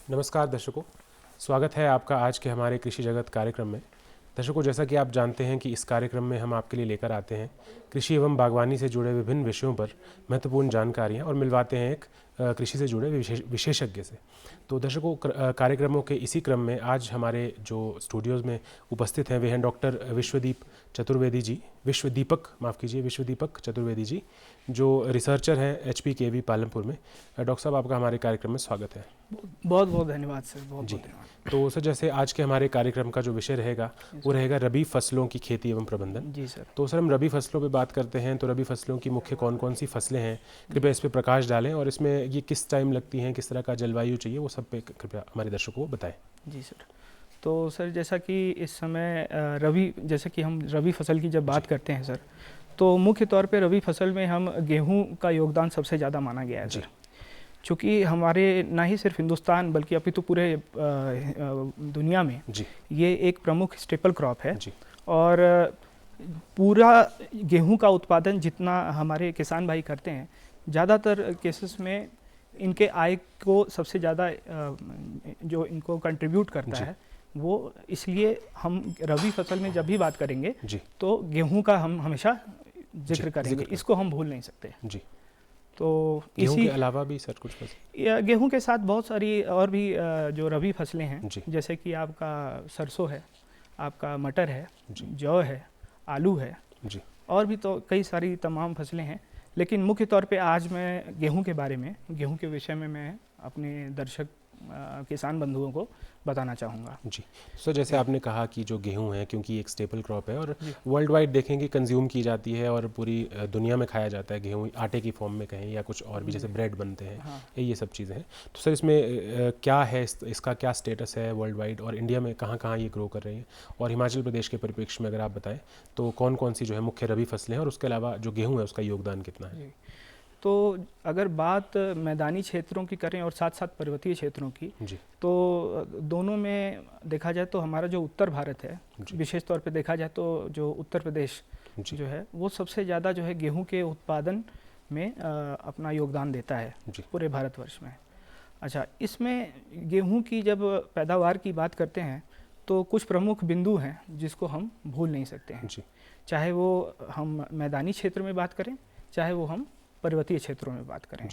नमस्कार दर्शकों, स्वागत है आपका आज के हमारे कृषि जगत कार्यक्रम में। दर्शकों, जैसा कि आप जानते हैं कि इस कार्यक्रम में हम आपके लिए लेकर आते हैं कृषि एवं बागवानी से जुड़े विभिन्न विषयों पर महत्वपूर्ण जानकारियां और मिलवाते हैं एक कृषि से जुड़े विशेषज्ञ से। तो दर्शकों, कार्यक्रमों के इसी क्रम में आज हमारे जो स्टूडियोज़ में उपस्थित हैं वे हैं डॉक्टर विश्वदीपक चतुर्वेदी जी, जो रिसर्चर हैं HPKV पालमपुर में। डॉक्टर साहब, आपका हमारे कार्यक्रम में स्वागत है। बहुत बहुत धन्यवाद सर, बहुत जी। बहुत धन्यवाद। तो सर, जैसे आज के हमारे कार्यक्रम का जो विषय रहेगा वो रहेगा रबी फसलों की खेती एवं प्रबंधन। जी सर। तो सर, हम रबी फसलों पे बात करते हैं, तो रबी फसलों की मुख्य कौन कौन सी फसलें हैं, कृपया इस पे प्रकाश डालें, और इसमें ये किस टाइम लगती हैं, किस तरह का जलवायु चाहिए, वो सब पे कृपया हमारे दर्शकों को बताएं। जी सर। तो सर, जैसा कि इस समय जैसे कि हम रबी फसल की जब बात करते हैं सर, तो मुख्य तौर पे रबी फसल में हम गेहूं का योगदान सबसे ज़्यादा माना गया है सर। चूँकि हमारे ना ही सिर्फ हिंदुस्तान बल्कि अपितु पूरे दुनिया में ये एक प्रमुख स्टेपल क्रॉप है। और पूरा गेहूं का उत्पादन जितना हमारे किसान भाई करते हैं, ज़्यादातर केसेस में इनके आय को सबसे ज़्यादा जो इनको कंट्रीब्यूट करता है वो, इसलिए हम रबी फसल में जब भी बात करेंगे तो गेहूं का हम हमेशा जिक्र करेंगे, इसको हम भूल नहीं सकते जी। तो गेहूं के अलावा भी सर कुछ फसलें? गेहूं के साथ बहुत सारी और भी जो रबी फसलें हैं, जैसे कि आपका सरसों है, आपका मटर है, जौ है, आलू है जी, और भी तो कई सारी तमाम फसलें हैं। लेकिन मुख्य तौर पे आज मैं गेहूं के विषय में मैं अपने दर्शक किसान बंधुओं को बताना चाहूँगा जी। सो जैसे आपने कहा कि जो गेहूं है, क्योंकि एक स्टेपल क्रॉप है और वर्ल्ड वाइड देखेंगे कंज्यूम की जाती है और पूरी दुनिया में खाया जाता है गेहूं, आटे की फॉर्म में कहें या कुछ और भी, जैसे ब्रेड बनते हैं, ये सब चीज़ें हैं। तो सर, इसमें क्या है, इसका क्या स्टेटस है वर्ल्ड वाइड, और इंडिया में कहाँ कहाँ ये ग्रो कर रही है, और हिमाचल प्रदेश के परिप्रेक्ष्य में अगर आप बताएं तो कौन कौन सी जो है मुख्य रबी फसलें हैं, और उसके अलावा जो गेहूँ है उसका योगदान कितना है? तो अगर बात मैदानी क्षेत्रों की करें और साथ साथ पर्वतीय क्षेत्रों की, तो दोनों में देखा जाए तो हमारा जो उत्तर भारत है, विशेष तौर पे देखा जाए तो जो उत्तर प्रदेश जो है वो सबसे ज़्यादा जो है गेहूं के उत्पादन में अपना योगदान देता है पूरे भारतवर्ष में। अच्छा, इसमें गेहूं की जब पैदावार की बात करते हैं तो कुछ प्रमुख बिंदु हैं जिसको हम भूल नहीं सकते हैं, चाहे वो हम मैदानी क्षेत्र में बात करें, चाहे वो हम पर्वतीय क्षेत्रों में बात करें।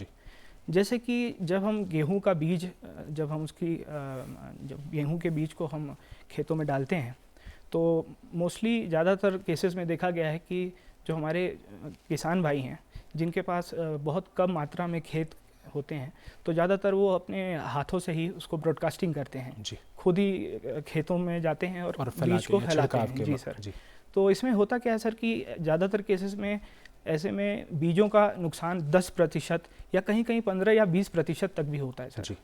जैसे कि जब हम गेहूं का बीज जब गेहूं के बीज को हम खेतों में डालते हैं तो मोस्टली ज़्यादातर केसेस में देखा गया है कि जो हमारे किसान भाई हैं जिनके पास बहुत कम मात्रा में खेत होते हैं, तो ज़्यादातर वो अपने हाथों से ही उसको ब्रॉडकास्टिंग करते हैं, खुद ही खेतों में जाते हैं और बीज को फैलाते हैं। जी सर। तो इसमें होता क्या है सर कि ज़्यादातर केसेस में ऐसे में बीजों का नुकसान 10% या कहीं कहीं 15 या 20% तक भी होता है सर।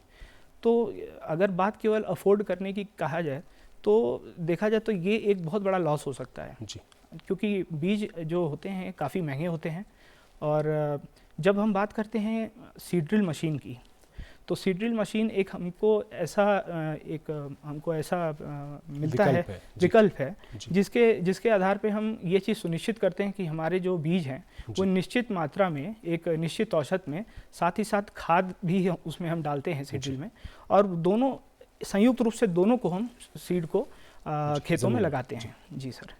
तो अगर बात केवल अफोर्ड करने की कहा जाए तो देखा जाए तो ये एक बहुत बड़ा लॉस हो सकता है जी, क्योंकि बीज जो होते हैं काफ़ी महंगे होते हैं। और जब हम बात करते हैं सीड ड्रिल मशीन की, तो सीड ड्रिल मशीन एक हमको ऐसा मिलता है, विकल्प है जिसके आधार पे हम ये चीज़ सुनिश्चित करते हैं कि हमारे जो बीज हैं वो निश्चित मात्रा में, एक निश्चित औसत में, साथ ही साथ खाद भी उसमें हम डालते हैं सीड ड्रिल में, और दोनों संयुक्त रूप से दोनों को हम सीड को खेतों में लगाते हैं। जी सर।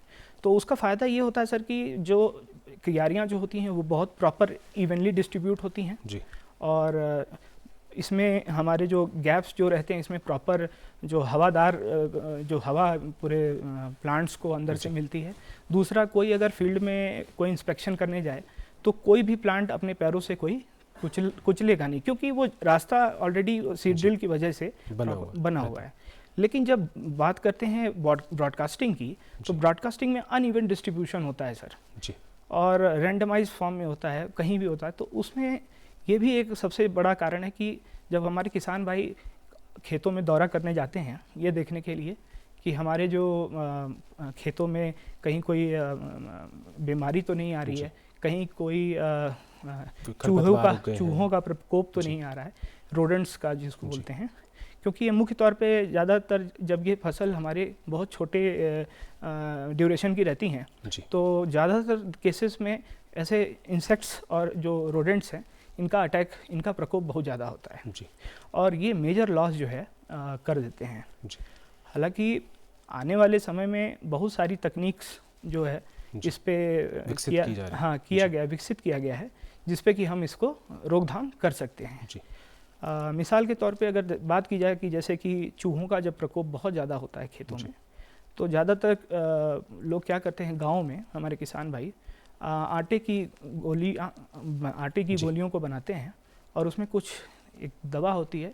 तो उसका फ़ायदा ये होता है सर कि जो क्यारियाँ जो होती हैं वो बहुत प्रॉपर इवनली डिस्ट्रीब्यूट होती हैं जी, और इसमें हमारे जो गैप्स जो रहते हैं इसमें प्रॉपर जो हवादार जो हवा पूरे प्लांट्स को अंदर से मिलती है। दूसरा, कोई अगर फील्ड में कोई इंस्पेक्शन करने जाए तो कोई भी प्लांट अपने पैरों से कोई कुचलेगा नहीं, क्योंकि वो रास्ता ऑलरेडी सीड ड्रिल की वजह से बना हुआ है। लेकिन जब बात करते हैं ब्रॉडकास्टिंग की, तो ब्रॉडकास्टिंग में अनइवन डिस्ट्रीब्यूशन होता है सर जी, और रैंडमाइज फॉर्म में होता है, कहीं भी होता है। तो उसमें ये भी एक सबसे बड़ा कारण है कि जब हमारे किसान भाई खेतों में दौरा करने जाते हैं ये देखने के लिए कि हमारे जो खेतों में कहीं कोई बीमारी तो नहीं आ रही है, कहीं कोई चूहों का प्रकोप तो नहीं आ रहा है, रोडेंट्स का जिसको बोलते हैं, क्योंकि ये मुख्य तौर पे ज़्यादातर जब ये फसल हमारे बहुत छोटे ड्यूरेशन की रहती हैं तो ज़्यादातर केसेस में ऐसे इंसेक्ट्स और जो रोडेंट्स हैं इनका प्रकोप बहुत ज़्यादा होता है जी। और ये मेजर लॉस जो है कर देते हैं। हालांकि आने वाले समय में बहुत सारी तकनीक्स जो है इस पे विकसित किया गया है जिस पे कि हम इसको रोकथाम कर सकते हैं। मिसाल के तौर पे अगर बात की जाए कि जैसे कि चूहों का जब प्रकोप बहुत ज़्यादा होता है खेतों में, तो ज़्यादातर लोग क्या करते हैं, गाँव में हमारे किसान भाई आटे की गोलियों को बनाते हैं और उसमें कुछ एक दवा होती है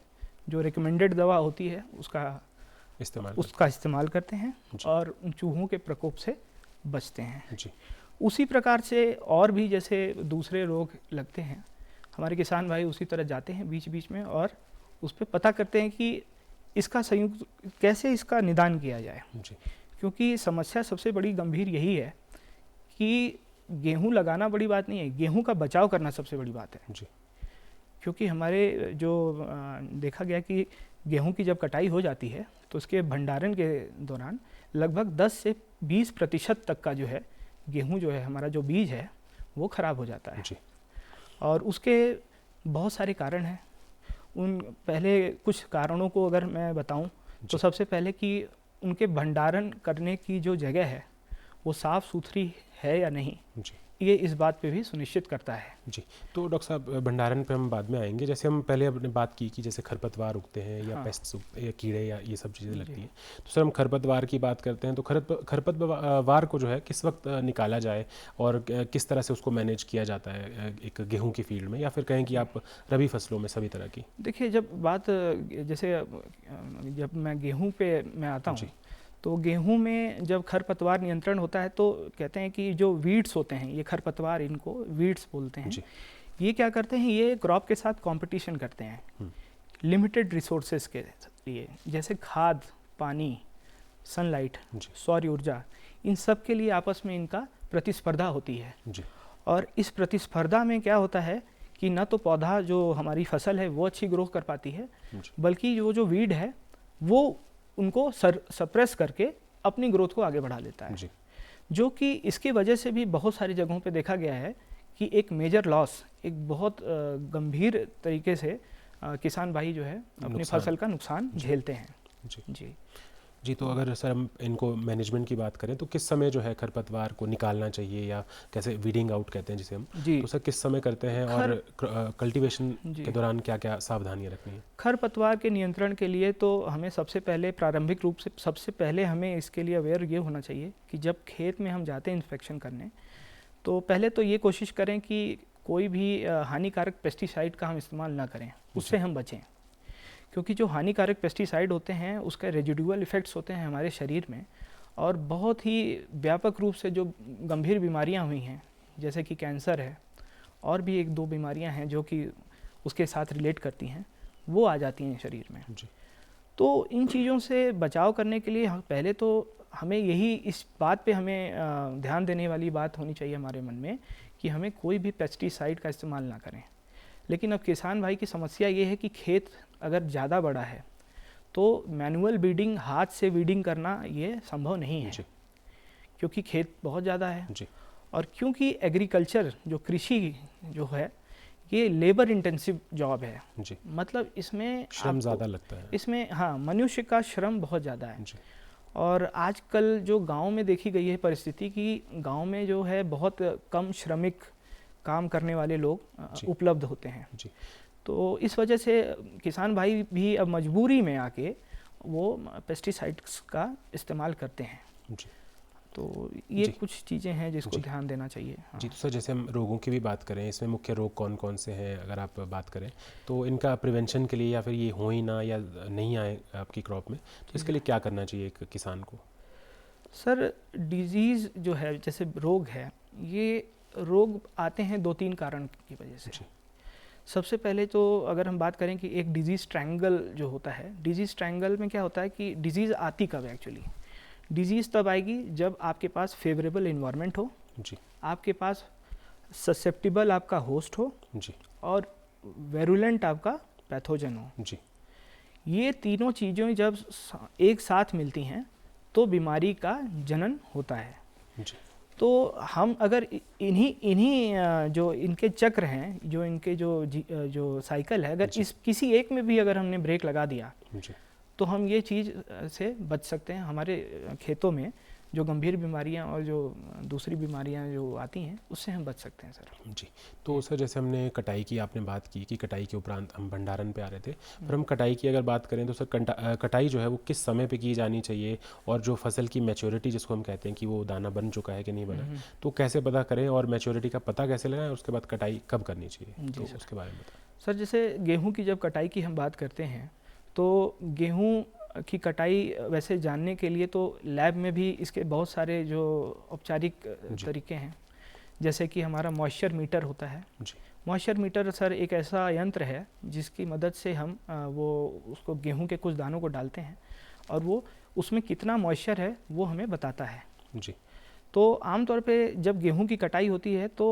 जो रिकमेंडेड दवा होती है, उसका इस्तेमाल करते हैं और उन चूहों के प्रकोप से बचते हैं। उसी प्रकार से और भी जैसे दूसरे रोग लगते हैं, हमारे किसान भाई उसी तरह जाते हैं बीच बीच में और उस पर पता करते हैं कि इसका संयुक्त कैसे इसका निदान किया जाए। क्योंकि समस्या सबसे बड़ी गंभीर यही है कि गेहूं लगाना बड़ी बात नहीं है, गेहूं का बचाव करना सबसे बड़ी बात है। क्योंकि हमारे जो देखा गया कि गेहूं की जब कटाई हो जाती है तो उसके भंडारण के दौरान लगभग 10 से 20% तक का जो है गेहूं जो है हमारा जो बीज है वो ख़राब हो जाता है। और उसके बहुत सारे कारण हैं। उन पहले कुछ कारणों को अगर मैं बताऊं तो सबसे पहले कि उनके भंडारण करने की जो जगह है वो साफ़ सुथरी है या नहीं, ये इस बात पे भी सुनिश्चित करता है। जी, तो डॉक्टर साहब भंडारण पे हम बाद में आएंगे। जैसे हम पहले अपने बात की कि जैसे खरपतवार उगते हैं या पेस्ट्स या कीड़े या ये सब चीज़ें लगती हैं, तो सर हम खरपतवार की बात करते हैं, तो खरपतवार को जो है किस वक्त निकाला जाए और किस तरह से उसको मैनेज किया जाता है एक गेहूँ की फील्ड में, या फिर कहें कि आप रबी फसलों में सभी तरह की? देखिए, जब बात जैसे जब मैं गेहूँ पे मैं आता हूँ तो गेहूं में जब खरपतवार नियंत्रण होता है तो कहते हैं कि जो वीड्स होते हैं, ये खरपतवार, इनको वीड्स बोलते हैं, ये क्या करते हैं, ये क्रॉप के साथ कंपटीशन करते हैं लिमिटेड रिसोर्सेज के लिए, जैसे खाद, पानी, सनलाइट, सौर ऊर्जा, इन सब के लिए आपस में इनका प्रतिस्पर्धा होती है। और इस प्रतिस्पर्धा में क्या होता है कि न तो पौधा जो हमारी फसल है वो अच्छी ग्रो कर पाती है, बल्कि जो वीड है वो उनको सप्रेस करके अपनी ग्रोथ को आगे बढ़ा लेता है। जो कि इसकी वजह से भी बहुत सारी जगहों पे देखा गया है कि एक मेजर लॉस, एक बहुत गंभीर तरीके से किसान भाई जो है अपनी फसल का नुकसान झेलते हैं। जी, तो अगर सर हम इनको मैनेजमेंट की बात करें तो किस समय जो है खरपतवार को निकालना चाहिए, या कैसे वीडिंग आउट कहते हैं जिसे हम, तो सर किस समय करते हैं और कल्टीवेशन के दौरान क्या क्या सावधानियां रखनी है? खरपतवार के नियंत्रण के लिए तो हमें सबसे पहले प्रारंभिक रूप से सबसे पहले हमें इसके लिए अवेयर ये होना चाहिए कि जब खेत में हम जाते हैं इंस्पेक्शन करने, तो पहले तो ये कोशिश करें कि कोई भी हानिकारक पेस्टिसाइड का हम इस्तेमाल ना करें, उससे हम बचें। क्योंकि जो हानिकारक पेस्टिसाइड होते हैं उसके रेजिडुअल इफ़ेक्ट्स होते हैं हमारे शरीर में, और बहुत ही व्यापक रूप से जो गंभीर बीमारियां हुई हैं, जैसे कि कैंसर है और भी एक दो बीमारियां हैं जो कि उसके साथ रिलेट करती हैं, वो आ जाती हैं शरीर में। तो इन चीज़ों से बचाव करने के लिए पहले तो हमें यही इस बात पे हमें ध्यान देने वाली बात होनी चाहिए हमारे मन में कि हमें कोई भी पेस्टिसाइड का इस्तेमाल ना करें। लेकिन अब किसान भाई की समस्या ये है कि खेत अगर ज़्यादा बड़ा है तो मैनुअल वीडिंग, हाथ से वीडिंग करना ये संभव नहीं है, क्योंकि खेत बहुत ज़्यादा है। और क्योंकि एग्रीकल्चर जो कृषि जो है ये लेबर इंटेंसिव जॉब है, मतलब इसमें श्रम ज़्यादा लगता है, इसमें हाँ मनुष्य का श्रम बहुत ज़्यादा है। और आजकल जो गांव में देखी गई है परिस्थिति कि गांव में जो है बहुत कम श्रमिक काम करने वाले लोग उपलब्ध होते हैं। तो इस वजह से किसान भाई भी अब मजबूरी में आके वो पेस्टिसाइड्स का इस्तेमाल करते हैं। तो ये कुछ चीज़ें हैं जिसको ध्यान देना चाहिए। जी, तो सर जैसे हम रोगों की भी बात करें, इसमें मुख्य रोग कौन कौन से हैं अगर आप बात करें तो इनका प्रिवेंशन के लिए, या फिर ये हो ही ना या नहीं आए आपकी क्रॉप में, तो इसके लिए क्या करना चाहिए एक किसान को? सर डिजीज़ जो है, जैसे रोग है, ये रोग आते हैं 2-3 कारण की वजह से। सबसे पहले तो अगर हम बात करें कि एक डिजीज़ ट्रायंगल जो होता है, डिजीज़ ट्रायंगल में क्या होता है कि डिजीज़ आती कब है एक्चुअली? डिजीज़ तब आएगी जब आपके पास फेवरेबल इन्वायरमेंट हो, आपके पास ससेप्टिबल आपका होस्ट हो, और वेरुलेंट आपका पैथोजन हो। ये तीनों चीज़ें जब एक साथ मिलती हैं तो बीमारी का जनन होता है। तो हम अगर इन्हीं जो इनके चक्र हैं, जो इनके जो साइकिल है, अगर इस किसी एक में भी अगर हमने ब्रेक लगा दिया तो हम ये चीज़ से बच सकते हैं। हमारे खेतों में जो गंभीर बीमारियां और जो दूसरी बीमारियां जो आती हैं उससे हम बच सकते हैं सर। जी, तो सर जैसे हमने कटाई की आपने बात की कि कटाई के उपरांत हम भंडारण पे आ रहे थे, पर हम कटाई की अगर बात करें तो सर कटाई जो है वो किस समय पे की जानी चाहिए, और जो फसल की मैच्योरिटी जिसको हम कहते हैं कि वो दाना बन चुका है कि नहीं बना, तो कैसे पता करें और मैच्योरिटी का पता कैसे लगाएं, उसके बाद कटाई कब करनी चाहिए, तो उसके बारे में बताएं। सर जैसे गेहूँ की जब कटाई की हम बात करते हैं तो गेहूँ की कटाई वैसे जानने के लिए तो लैब में भी इसके बहुत सारे जो औपचारिक तरीके हैं, जैसे कि हमारा मॉइस्चर मीटर होता है। मॉइस्चर मीटर सर एक ऐसा यंत्र है जिसकी मदद से हम वो उसको गेहूं के कुछ दानों को डालते हैं और वो उसमें कितना मॉइस्चर है वो हमें बताता है जी। तो आमतौर पे जब गेहूं की कटाई होती है तो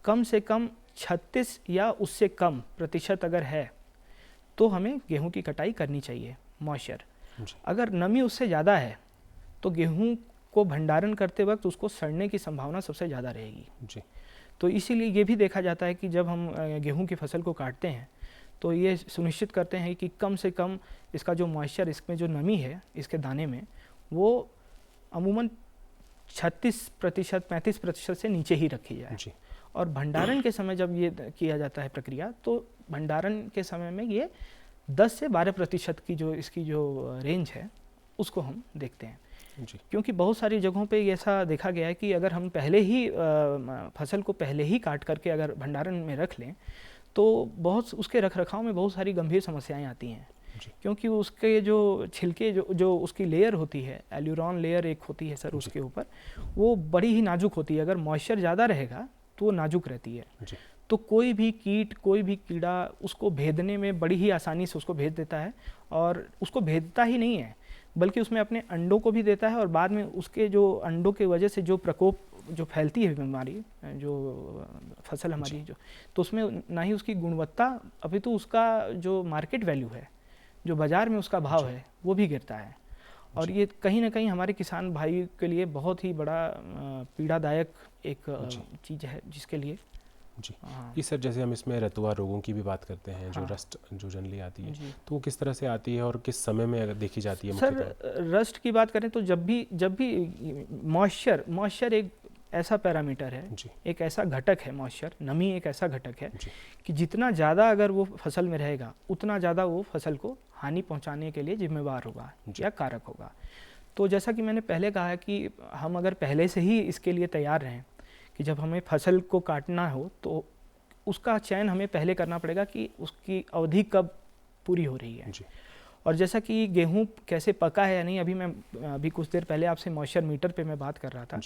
कम से कम 36 या उससे कम प्रतिशत अगर है तो हमें गेहूं की कटाई करनी चाहिए मॉइस्चर। अगर नमी उससे ज़्यादा है तो गेहूं को भंडारण करते वक्त उसको सड़ने की संभावना सबसे ज़्यादा रहेगी जी। तो इसीलिए ये भी देखा जाता है कि जब हम गेहूं की फसल को काटते हैं तो ये सुनिश्चित करते हैं कि कम से कम इसका जो मॉइस्चर, इसमें जो नमी है इसके दाने में, वो अमूमन 36% 35% से नीचे ही रखी जाए जी। और भंडारण के समय जब ये किया जाता है प्रक्रिया, तो भंडारण के समय में ये 10 से 12% की जो इसकी जो रेंज है उसको हम देखते हैं जी। क्योंकि बहुत सारी जगहों पे ऐसा देखा गया है कि अगर हम पहले ही फसल को पहले ही काट करके अगर भंडारण में रख लें तो बहुत उसके रखरखाव में बहुत सारी गंभीर समस्याएं आती हैं, क्योंकि उसके जो छिलके जो उसकी लेयर होती है, एल्यूरॉन लेयर एक होती है सर उसके ऊपर, वो बड़ी ही नाजुक होती है। अगर मॉइस्चर ज़्यादा रहेगा तो वो नाजुक रहती है, तो कोई भी कीट, कोई भी कीड़ा उसको भेदने में बड़ी ही आसानी से उसको भेद देता है, और उसको भेदता ही नहीं है बल्कि उसमें अपने अंडों को भी देता है, और बाद में उसके जो अंडों की वजह से जो प्रकोप जो फैलती है बीमारी, जो फसल हमारी जो, तो उसमें ना ही उसकी गुणवत्ता, अभी तो उसका जो मार्केट वैल्यू है, जो बाज़ार में उसका भाव है, वो भी गिरता है। और ये कहीं ना कहीं हमारे किसान भाई के लिए बहुत ही बड़ा पीड़ादायक एक चीज़ है, जिसके लिए जी कि सर जैसे हम इसमें रतुआ रोगों की भी बात करते हैं, जो रस्ट जो जनरली आती है, तो वो किस तरह से आती है और किस समय में अगर देखी जाती है? सर रस्ट की बात करें तो जब भी मॉइस्चर एक ऐसा पैरामीटर है, एक ऐसा घटक है, मॉइस्चर नमी एक ऐसा घटक है कि जितना ज़्यादा अगर वो फसल में रहेगा उतना ज़्यादा वो फसल को हानि पहुँचाने के लिए जिम्मेवार होगा या कारक होगा। तो जैसा कि मैंने पहले कहा कि हम अगर पहले से ही इसके लिए तैयार रहें कि जब हमें फसल को काटना हो तो उसका चयन हमें पहले करना पड़ेगा कि उसकी अवधि कब पूरी हो रही है जी। और जैसा कि गेहूं कैसे पका है या नहीं, अभी कुछ देर पहले आपसे मॉइस्चर मीटर पे मैं बात कर रहा था,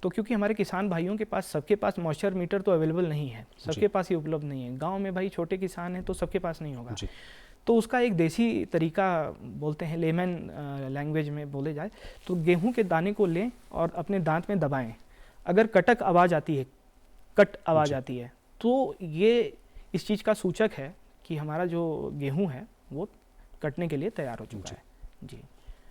तो क्योंकि हमारे किसान भाइयों के पास सबके पास मॉइस्चर मीटर तो अवेलेबल नहीं है, सबके पास ही उपलब्ध नहीं है। गाँव में भाई छोटे किसान हैं तो सबके पास नहीं होगा, तो उसका एक देसी तरीका बोलते हैं, लेमन लैंग्वेज में बोले जाए तो गेहूँ के दाने को लें और अपने दांत में दबाएँ, अगर कटक आवाज़ आती है, कट आवाज़ आती है, तो ये इस चीज़ का सूचक है कि हमारा जो गेहूं है वो कटने के लिए तैयार हो चुका है जी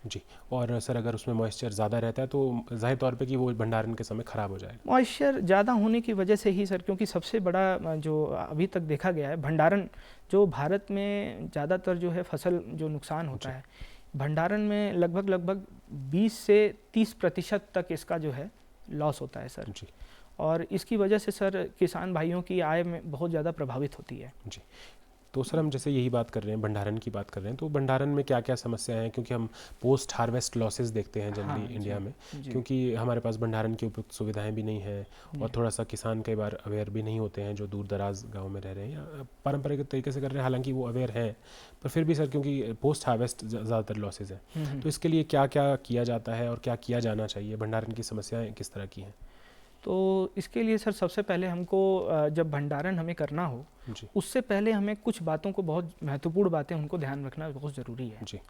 जी। और सर अगर उसमें मॉइस्चर ज़्यादा रहता है तो जाहिर तौर पे कि वो भंडारण के समय ख़राब हो जाएगा। मॉइस्चर ज़्यादा होने की वजह से ही सर, क्योंकि सबसे बड़ा जो अभी तक देखा गया है भंडारण, जो भारत में ज़्यादातर जो है फसल जो नुकसान होता है भंडारण में लगभग 20 से 30% तक इसका जो है लॉस होता है सर जी। और इसकी वजह से सर किसान भाइयों की आय में बहुत ज़्यादा प्रभावित होती है जी। तो सर हम जैसे यही बात कर रहे हैं, भंडारण की बात कर रहे हैं, तो भंडारण में क्या क्या समस्याएं हैं? क्योंकि हम पोस्ट हार्वेस्ट लॉसेस देखते हैं जनरली इंडिया में, क्योंकि हमारे पास भंडारण की उपयुक्त सुविधाएं भी नहीं हैं और थोड़ा सा किसान कई बार अवेयर भी नहीं होते हैं, जो दूर दराज गाँव में रह रहे हैं या पारंपरिक तरीके से कर रहे हैं, हालांकि वो अवेयर हैं, पर फिर भी सर क्योंकि पोस्ट हार्वेस्ट ज़्यादातर लॉसेज हैं, तो इसके लिए क्या क्या किया जाता है और क्या किया जाना चाहिए? भंडारण की समस्याएँ किस तरह की हैं? तो इसके लिए सर सबसे पहले हमको जब भंडारण हमें करना हो उससे पहले हमें कुछ बातों को, बहुत महत्वपूर्ण बातें उनको ध्यान रखना बहुत ज़रूरी है जी।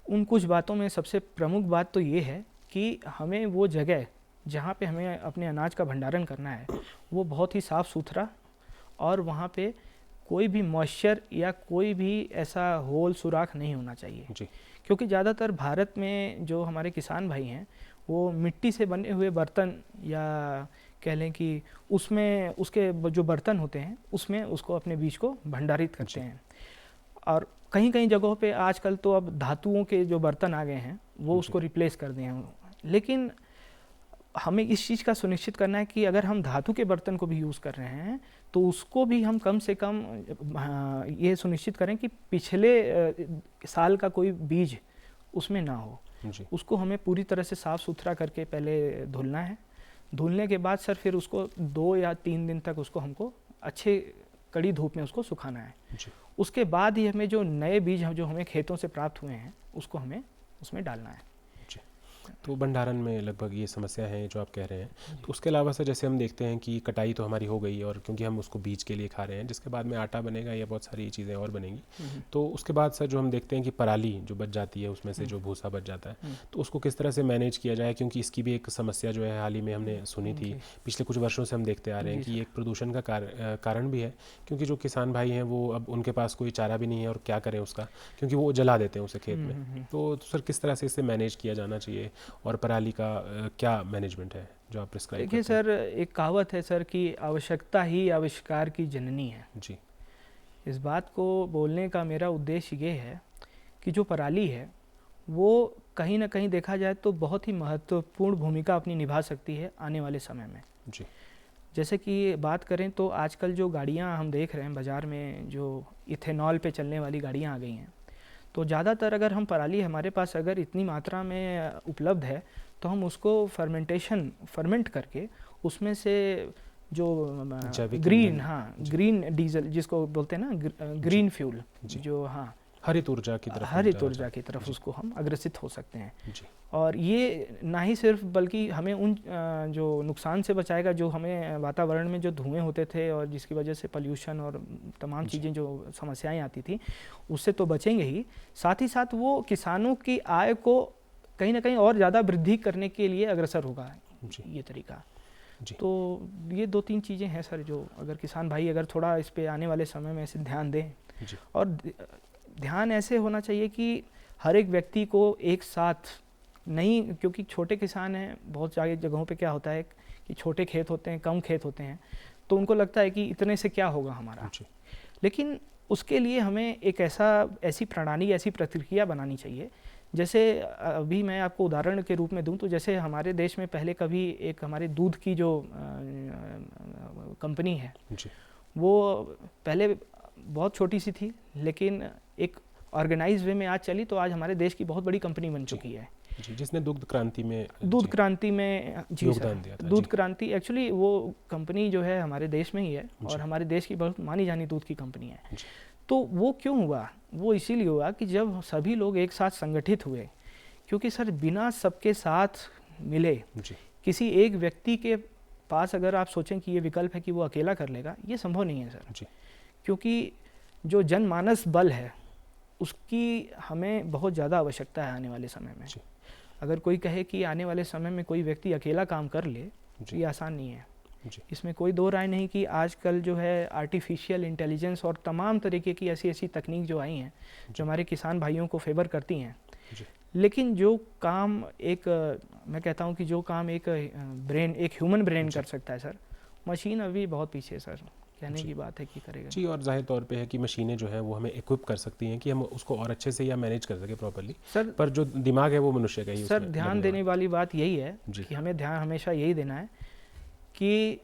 उन कुछ बातों में सबसे प्रमुख बात तो ये है कि हमें वो जगह जहाँ पे हमें अपने अनाज का भंडारण करना है वो बहुत ही साफ़ सुथरा, और वहाँ पे कोई भी मॉइस्चर या कोई भी ऐसा होल सुराख नहीं होना चाहिए जी। क्योंकि ज़्यादातर भारत में जो हमारे किसान भाई हैं वो मिट्टी से बने हुए बर्तन, या कह लें कि उसमें उसके जो बर्तन होते हैं उसमें उसको अपने बीज को भंडारित करते हैं। और कहीं कहीं जगहों पे आजकल तो अब धातुओं के जो बर्तन आ गए हैं वो उसको रिप्लेस कर दिए हैं, लेकिन हमें इस चीज़ का सुनिश्चित करना है कि अगर हम धातु के बर्तन को भी यूज़ कर रहे हैं तो उसको भी हम कम से कम ये सुनिश्चित करें कि पिछले साल का कोई बीज उसमें ना हो जी। उसको हमें पूरी तरह से साफ़ सुथरा करके पहले धुलना है। धुलने के बाद सर फिर उसको 2 या 3 दिन तक उसको हमको अच्छे कड़ी धूप में उसको सुखाना है जी। उसके बाद ही हमें जो नए बीज जो हमें खेतों से प्राप्त हुए हैं उसको हमें उसमें डालना है। तो भंडारण में लगभग ये समस्या है जो आप कह रहे हैं। तो उसके अलावा सर जैसे हम देखते हैं कि कटाई तो हमारी हो गई और क्योंकि हम उसको बीज के लिए खा रहे हैं, जिसके बाद में आटा बनेगा या बहुत सारी चीज़ें और बनेंगी, तो उसके बाद सर जो हम देखते हैं कि पराली जो बच जाती है उसमें से जो भूसा बच जाता है, तो उसको किस तरह से मैनेज किया जाए, क्योंकि इसकी भी एक समस्या जो है हाल ही में हमने सुनी थी, पिछले कुछ वर्षों से हम देखते आ रहे हैं कि ये एक प्रदूषण का कारण भी है, क्योंकि जो किसान भाई हैं वो अब उनके पास कोई चारा भी नहीं है और क्या करें उसका, क्योंकि वो जला देते हैं उसे खेत में। तो सर किस तरह से इसे मैनेज किया जाना चाहिए और पराली का क्या मैनेजमेंट है जो आप प्रिस्क्राइब करते हैं? देखिए सर, एक कहावत है सर कि आवश्यकता ही आविष्कार की जननी है जी। इस बात को बोलने का मेरा उद्देश्य ये है कि जो पराली है वो कहीं ना कहीं देखा जाए तो बहुत ही महत्वपूर्ण भूमिका अपनी निभा सकती है आने वाले समय में जी। जैसे कि बात करें तो आजकल जो गाड़ियां हम देख रहे हैं बाज़ार में, जो इथेनॉल पे चलने वाली गाड़ियां आ गई हैं, तो ज़्यादातर अगर हम पराली हमारे पास अगर इतनी मात्रा में उपलब्ध है तो हम उसको फर्मेंट करके उसमें से जो ग्रीन ग्रीन डीजल जिसको बोलते हैं ना, ग्रीन फ्यूल, जो हरित ऊर्जा की तरफ उसको हम अग्रसित हो सकते हैं जी। और ये ना ही सिर्फ बल्कि हमें उन जो नुकसान से बचाएगा, जो हमें वातावरण में जो धुएं होते थे और जिसकी वजह से पॉल्यूशन और तमाम चीज़ें जो समस्याएं आती थी उससे तो बचेंगे ही, साथ ही साथ वो किसानों की आय को कहीं ना कहीं और ज़्यादा वृद्धि करने के लिए अग्रसर होगा ये तरीका जी। तो ये 2-3 चीज़ें हैं सर जो अगर किसान भाई अगर थोड़ा इस पे आने वाले समय में ऐसे ध्यान दें, और ध्यान ऐसे होना चाहिए कि हर एक व्यक्ति को एक साथ नहीं, क्योंकि छोटे किसान हैं, बहुत सारी जगहों पे क्या होता है कि छोटे खेत होते हैं, कम खेत होते हैं, तो उनको लगता है कि इतने से क्या होगा हमारा, लेकिन उसके लिए हमें एक ऐसी प्रणाली, ऐसी प्रक्रिया बनानी चाहिए। जैसे अभी मैं आपको उदाहरण के रूप में दूं तो जैसे हमारे देश में पहले कभी एक हमारे दूध की जो कंपनी है वो पहले बहुत छोटी सी थी, लेकिन एक ऑर्गेनाइज वे में आज चली तो आज हमारे देश की बहुत बड़ी कंपनी बन चुकी है जी, जिसने दूध क्रांति में जी योगदान दिया था। दूध क्रांति एक्चुअली वो कंपनी जो है हमारे देश में ही है और हमारे देश की बहुत मानी जानी दूध की कंपनी है। तो वो क्यों हुआ? वो इसीलिए हुआ कि जब सभी लोग एक साथ संगठित हुए, क्योंकि सर बिना सबके साथ मिले किसी एक व्यक्ति के पास अगर आप सोचें कि ये विकल्प है कि वो अकेला कर लेगा, ये संभव नहीं है सर, क्योंकि जो जनमानस बल है उसकी हमें बहुत ज़्यादा आवश्यकता है आने वाले समय में। अगर कोई कहे कि आने वाले समय में कोई व्यक्ति अकेला काम कर ले, ये आसान नहीं है। इसमें कोई दो राय नहीं कि आजकल जो है आर्टिफिशियल इंटेलिजेंस और तमाम तरीके की ऐसी तकनीक जो आई हैं जो हमारे किसान भाइयों को फेवर करती हैं, लेकिन जो काम मैं कहता हूँ कि जो काम एक ह्यूमन ब्रेन कर सकता है सर, मशीन अभी बहुत पीछे है सर। कहने की बात है कि करेगा जी, और जाहिर तौर पे है कि मशीनें जो है वो हमें इक्विप कर सकती हैं कि हम उसको और अच्छे से या मैनेज कर सके प्रॉपर्ली सर, पर जो दिमाग है वो मनुष्य का ही सर ध्यान देने वाली बात यही है कि हमें ध्यान हमेशा यही देना है कि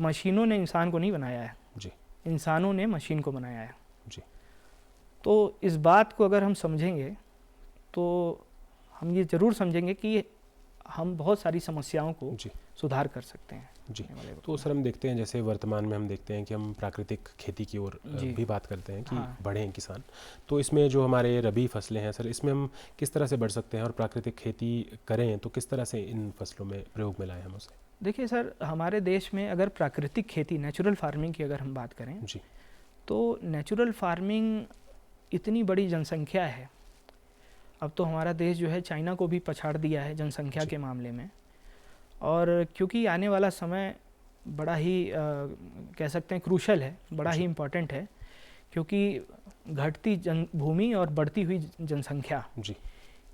मशीनों ने इंसान को नहीं बनाया है जी, इंसानों ने मशीन को बनाया है जी। तो इस बात को अगर हम समझेंगे तो हम ये ज़रूर समझेंगे कि हम बहुत सारी समस्याओं को सुधार कर सकते हैं जी। तो सर हम देखते हैं जैसे वर्तमान में हम देखते हैं कि हम प्राकृतिक खेती की ओर भी बात करते हैं कि बढ़ें किसान, तो इसमें जो हमारे रबी फसलें हैं सर, इसमें हम किस तरह से बढ़ सकते हैं और प्राकृतिक खेती करें तो किस तरह से इन फसलों में प्रयोग में लाएं हम उसे? देखिए सर, हमारे देश में अगर प्राकृतिक खेती, नेचुरल फार्मिंग की अगर हम बात करें जी, तो नेचुरल फार्मिंग इतनी बड़ी जनसंख्या है, अब तो हमारा देश जो है चाइना को भी पछाड़ दिया है जनसंख्या के मामले में। और क्योंकि आने वाला समय बड़ा ही कह सकते हैं क्रूशल है, बड़ा ही इम्पोर्टेंट है, क्योंकि घटती भूमि और बढ़ती हुई जनसंख्या जी,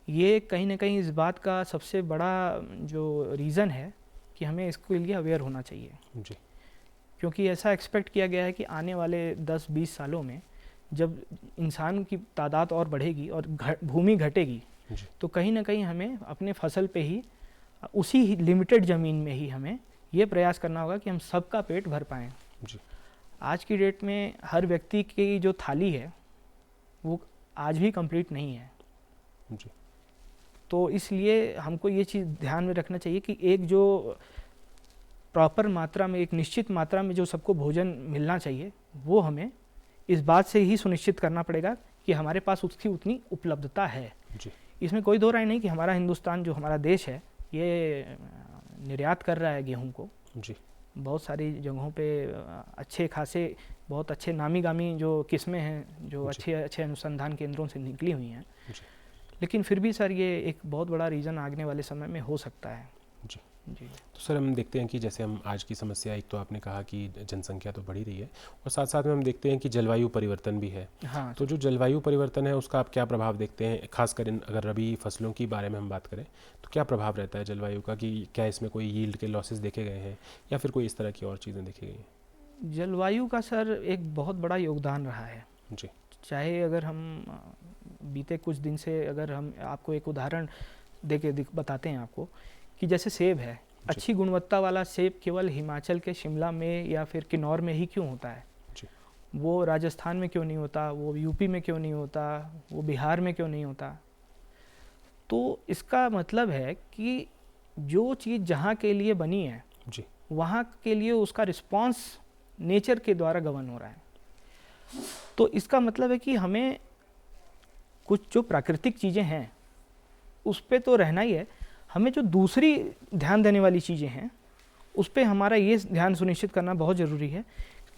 ये कहीं ना कहीं इस बात का सबसे बड़ा जो रीज़न है कि हमें इसके लिए अवेयर होना चाहिए जी। क्योंकि ऐसा एक्सपेक्ट किया गया है कि आने वाले 10-20 सालों में जब इंसान की तादाद और बढ़ेगी और भूमि घटेगी तो कहीं ना कहीं हमें अपने फसल पे ही उसी लिमिटेड ज़मीन में ही हमें ये प्रयास करना होगा कि हम सबका पेट भर पाएँ। आज की डेट में हर व्यक्ति की जो थाली है वो आज भी कंप्लीट नहीं है जी। तो इसलिए हमको ये चीज़ ध्यान में रखना चाहिए कि एक जो प्रॉपर मात्रा में, एक निश्चित मात्रा में जो सबको भोजन मिलना चाहिए वो हमें इस बात से ही सुनिश्चित करना पड़ेगा कि हमारे पास उसकी उतनी उपलब्धता है जी। इसमें कोई दो राय नहीं कि हमारा हिंदुस्तान जो हमारा देश है ये निर्यात कर रहा है गेहूं को जी। बहुत सारी जगहों पे अच्छे खासे बहुत अच्छे नामी गामी जो किस्में हैं जो अच्छे अनुसंधान केंद्रों से निकली हुई हैं, लेकिन फिर भी सर ये एक बहुत बड़ा रीज़न आने वाले समय में हो सकता है। जी जी। तो सर हम देखते हैं कि जैसे हम आज की समस्या, एक तो आपने कहा कि जनसंख्या तो बढ़ी रही है और साथ साथ में हम देखते हैं कि जलवायु परिवर्तन भी है। हाँ, तो जो जलवायु परिवर्तन है उसका आप क्या प्रभाव देखते हैं, खासकर अगर रबी फसलों की बारे में हम बात करें तो क्या प्रभाव रहता है जलवायु का, कि क्या इसमें कोई यील्ड के लॉसेस देखे गए हैं या फिर कोई इस तरह की और चीज़ें देखी गई हैं? जलवायु का सर एक बहुत बड़ा योगदान रहा है जी। चाहे अगर हम बीते कुछ दिन से अगर हम आपको एक उदाहरण दे के बताते हैं आपको कि जैसे सेब है, अच्छी गुणवत्ता वाला सेब केवल हिमाचल के शिमला में या फिर किन्नौर में ही क्यों होता है जी। वो राजस्थान में क्यों नहीं होता, वो यूपी में क्यों नहीं होता, वो बिहार में क्यों नहीं होता? तो इसका मतलब है कि जो चीज़ जहाँ के लिए बनी है जी, वहाँ के लिए उसका रिस्पॉन्स नेचर के द्वारा गवर्न हो रहा है। तो इसका मतलब है कि हमें कुछ जो प्राकृतिक चीज़ें हैं उस पे तो रहना ही है, हमें जो दूसरी ध्यान देने वाली चीज़ें हैं उस पे हमारा ये ध्यान सुनिश्चित करना बहुत ज़रूरी है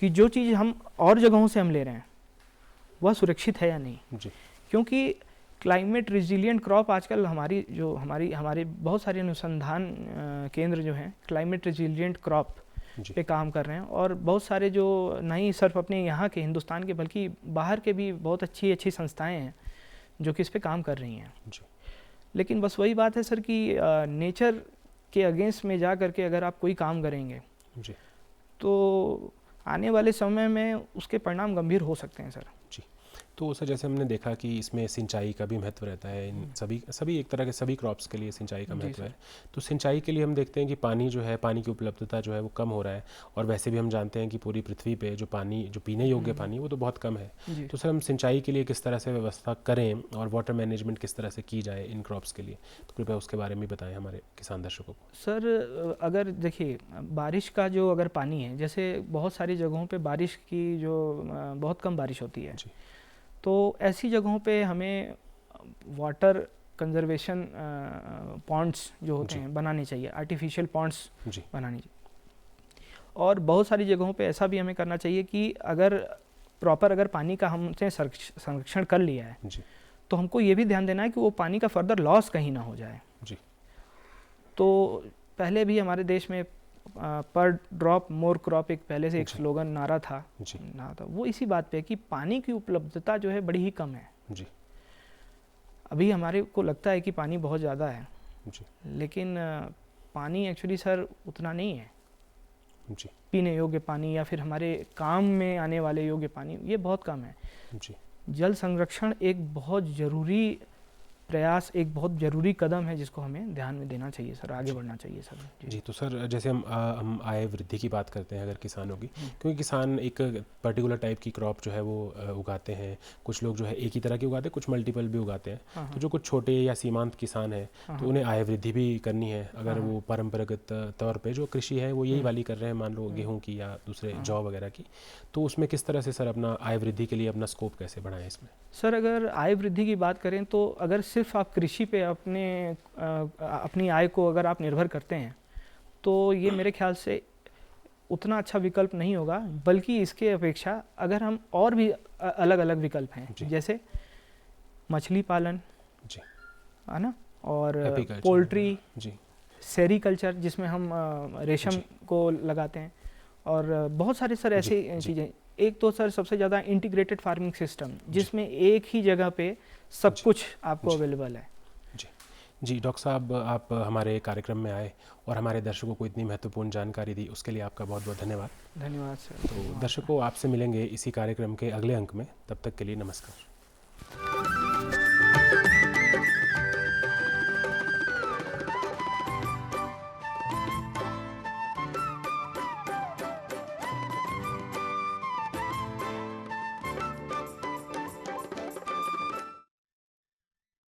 कि जो चीज़ हम और जगहों से हम ले रहे हैं वह सुरक्षित है या नहीं जी। क्योंकि क्लाइमेट रिजिलियंट क्रॉप आजकल हमारे बहुत सारे अनुसंधान केंद्र जो हैं क्लाइमेट रिजिलियंट क्रॉप पे काम कर रहे हैं और बहुत सारे जो नहीं सिर्फ अपने यहाँ के हिंदुस्तान के बल्कि बाहर के भी बहुत अच्छी संस्थाएं हैं जो कि इस पे काम कर रही हैं जी। लेकिन बस वही बात है सर कि नेचर के अगेंस्ट में जा करके अगर आप कोई काम करेंगे जी तो आने वाले समय में उसके परिणाम गंभीर हो सकते हैं सर जी। तो सर जैसे हमने देखा कि इसमें सिंचाई का भी महत्व रहता है, इन सभी एक तरह के सभी क्रॉप्स के लिए सिंचाई का महत्व है। तो सिंचाई के लिए हम देखते हैं कि पानी जो है, पानी की उपलब्धता जो है वो कम हो रहा है और वैसे भी हम जानते हैं कि पूरी पृथ्वी पे जो पानी, जो पीने योग्य पानी वो तो बहुत कम है। तो सर हम सिंचाई के लिए किस तरह से व्यवस्था करें और वाटर मैनेजमेंट किस तरह से की जाए इन क्रॉप्स के लिए, तो कृपया उसके बारे में बताएं हमारे किसान दर्शकों को। सर अगर देखिए बारिश का जो अगर पानी है, जैसे बहुत सारी जगहों पर बारिश की जो बहुत कम बारिश होती है तो ऐसी जगहों पे हमें वाटर कंजर्वेशन पॉन्ड्स जो होते हैं बनाने चाहिए, आर्टिफिशियल पॉन्ड्स बनाने चाहिए। और बहुत सारी जगहों पे ऐसा भी हमें करना चाहिए कि अगर प्रॉपर अगर पानी का हमने संरक्षण कर लिया है तो हमको ये भी ध्यान देना है कि वो पानी का फर्दर लॉस कहीं ना हो जाए जी। तो पहले भी हमारे देश में पर ड्रॉप मोर क्रॉप एक पहले से एक स्लोगन नारा था वो इसी बात पे कि पानी की उपलब्धता जो है बड़ी ही कम है जी। अभी हमारे को लगता है कि पानी बहुत ज़्यादा है जी, लेकिन पानी एक्चुअली सर उतना नहीं है जी। पीने योग्य पानी या फिर हमारे काम में आने वाले योग्य पानी ये बहुत कम है जी। जल संरक्षण एक बहुत ज़रूरी प्रयास, एक बहुत ज़रूरी कदम है जिसको हमें ध्यान में देना चाहिए सर, आगे बढ़ना चाहिए सर जी। तो सर जैसे हम आय वृद्धि की बात करते हैं अगर किसानों की, क्योंकि किसान एक पर्टिकुलर टाइप की क्रॉप जो है वो उगाते हैं, कुछ लोग जो है एक ही तरह की उगाते हैं, कुछ मल्टीपल भी उगाते हैं। तो जो कुछ छोटे या सीमांत किसान हैं तो उन्हें आय वृद्धि भी करनी है। अगर वो परंपरागत तौर पर जो कृषि है वो यही वाली कर रहे हैं, मान लो गेहूँ की या दूसरे जौ वगैरह की, तो उसमें किस तरह से सर अपना आय वृद्धि के लिए अपना स्कोप कैसे बढ़ाएं इसमें? सर अगर आय वृद्धि की बात करें तो अगर सिर्फ आप कृषि पे अपनी आय को अगर आप निर्भर करते हैं तो ये मेरे ख्याल से उतना अच्छा विकल्प नहीं होगा, बल्कि इसके अपेक्षा अगर हम और भी अलग अलग विकल्प हैं जैसे मछली पालन जी, है ना, और पोल्ट्री जी, सेरीकल्चर जिसमें हम रेशम को लगाते हैं, और बहुत सारे सर ऐसे चीज़ें। एक तो सर सबसे ज़्यादा इंटीग्रेटेड फार्मिंग सिस्टम जिसमें एक ही जगह पे सब कुछ आपको अवेलेबल है जी। जी डॉक्टर साहब, आप हमारे कार्यक्रम में आए और हमारे दर्शकों को इतनी महत्वपूर्ण जानकारी दी, उसके लिए आपका बहुत बहुत धन्यवाद। धन्यवाद सर। तो दर्शकों, आपसे मिलेंगे इसी कार्यक्रम के अगले अंक में, तब तक के लिए नमस्कार।